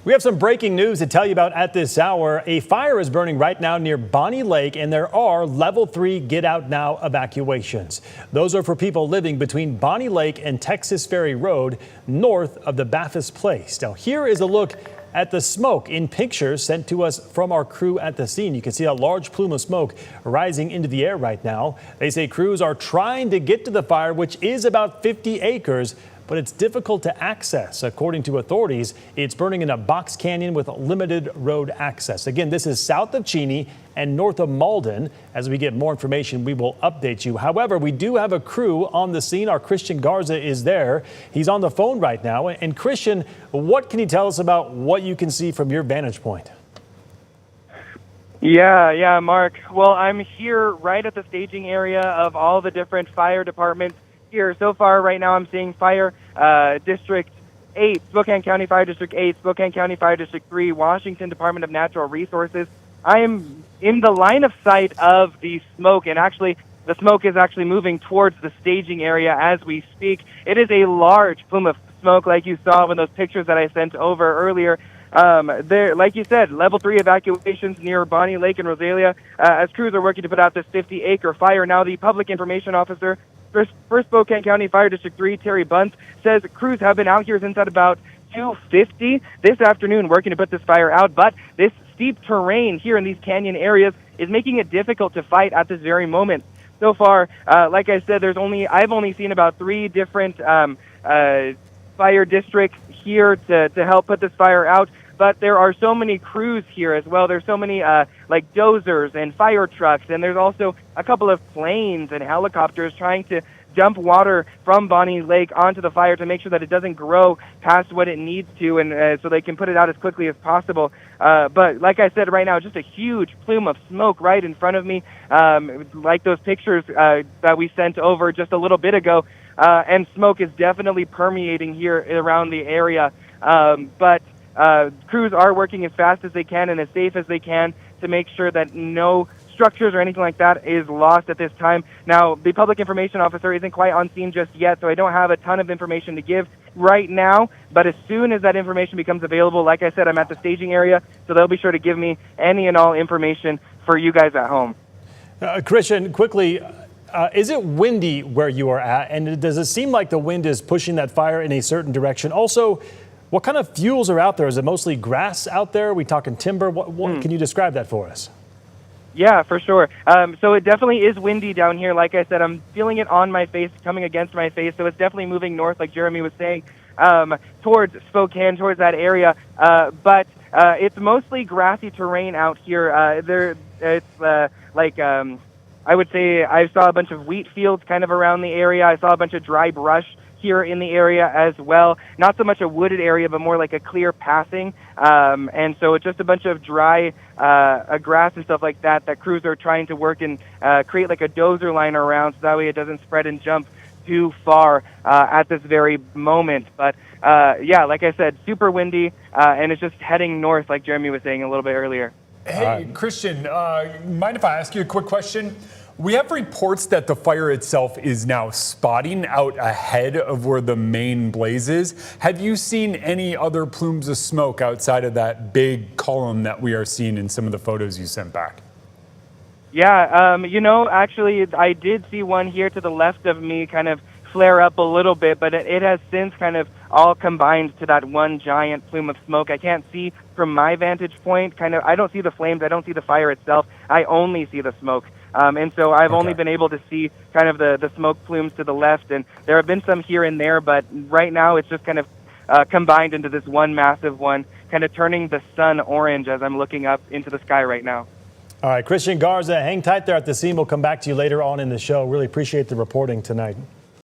We have some breaking news to tell you about at this hour. A fire is burning right now near Bonnie Lake, and there are level 3 get out now evacuations. Those are for people living between Bonnie Lake and Texas Ferry Road, north of the Bafus Place. Now, here is a look at the smoke in pictures sent to us from our crew at the scene. You can see a large plume of smoke rising into the air right now. They say crews are trying to get to the fire, which is about 50 acres. But it's difficult to access. According to authorities, it's burning in a box canyon with limited road access. Again, this is south of Cheney and north of Malden. As we get more information, we will update you. However, we do have a crew on the scene. Our Christian Garza is there. He's on the phone right now. And Christian, what can you tell us about what you can see from your vantage point? Yeah, Mark. Well, I'm here right at the staging area of all the different fire departments. Here so far right now I'm seeing Fire District 8, Spokane County Fire District 8, Spokane County Fire District 3, Washington Department of Natural Resources. I am in the line of sight of the smoke, and actually the smoke is actually moving towards the staging area as we speak. It is a large plume of smoke like you saw in those pictures that I sent over earlier. There, like you said, level 3 evacuations near Bonnie Lake and Rosalia as crews are working to put out this 50-acre fire. Now, the public information officer for Spokane County Fire District 3, Terry Bunce, says crews have been out here since at about 2:50 this afternoon working to put this fire out, but this steep terrain here in these canyon areas is making it difficult to fight at this very moment. So far, like I said, I've only seen about 3 different fire districts here to help put this fire out. But there are so many crews here as well. There's so many like dozers and fire trucks, and there's also a couple of planes and helicopters trying to dump water from Bonnie Lake onto the fire to make sure that it doesn't grow past what it needs to, and so they can put it out as quickly as possible. But like I said, right now, just a huge plume of smoke right in front of me, like those pictures that we sent over just a little bit ago, and smoke is definitely permeating here around the area. But crews are working as fast as they can and as safe as they can to make sure that no structures or anything like that is lost at this time. Now, the public information officer isn't quite on scene just yet, so I don't have a ton of information to give right now. But as soon as that information becomes available, like I said, I'm at the staging area, so they'll be sure to give me any and all information for you guys at home. Christian, quickly, is it windy where you are at? And does it seem like the wind is pushing that fire in a certain direction? Also, what kind of fuels are out there? Is it mostly grass out there? Are we talking timber? What can you describe that for us? Yeah, for sure. So it definitely is windy down here. Like I said, I'm feeling it on my face, coming against my face. So it's definitely moving north, like Jeremy was saying, towards Spokane, towards that area. But it's mostly grassy terrain out here. I would say I saw a bunch of wheat fields kind of around the area. I saw a bunch of dry brush here in the area as well. Not so much a wooded area, but more like a clear passing. And so it's just a bunch of dry grass and stuff like that crews are trying to work and create like a dozer line around so that way it doesn't spread and jump too far at this very moment. But yeah, like I said, super windy, and it's just heading north like Jeremy was saying a little bit earlier. Hey, Christian, mind if I ask you a quick question? We have reports that the fire itself is now spotting out ahead of where the main blaze is. Have you seen any other plumes of smoke outside of that big column that we are seeing in some of the photos you sent back? Yeah, actually, I did see one here to the left of me kind of flare up a little bit, but it has since kind of all combined to that one giant plume of smoke. I can't see from my vantage point, I don't see the flames, I don't see the fire itself, I only see the smoke. And so I've only been able to see kind of the smoke plumes to the left, and there have been some here and there, but right now it's just kind of combined into this one massive one, kind of turning the sun orange as I'm looking up into the sky right now. All right, Christian Garza, hang tight there at the scene. We'll come back to you later on in the show. Really appreciate the reporting tonight.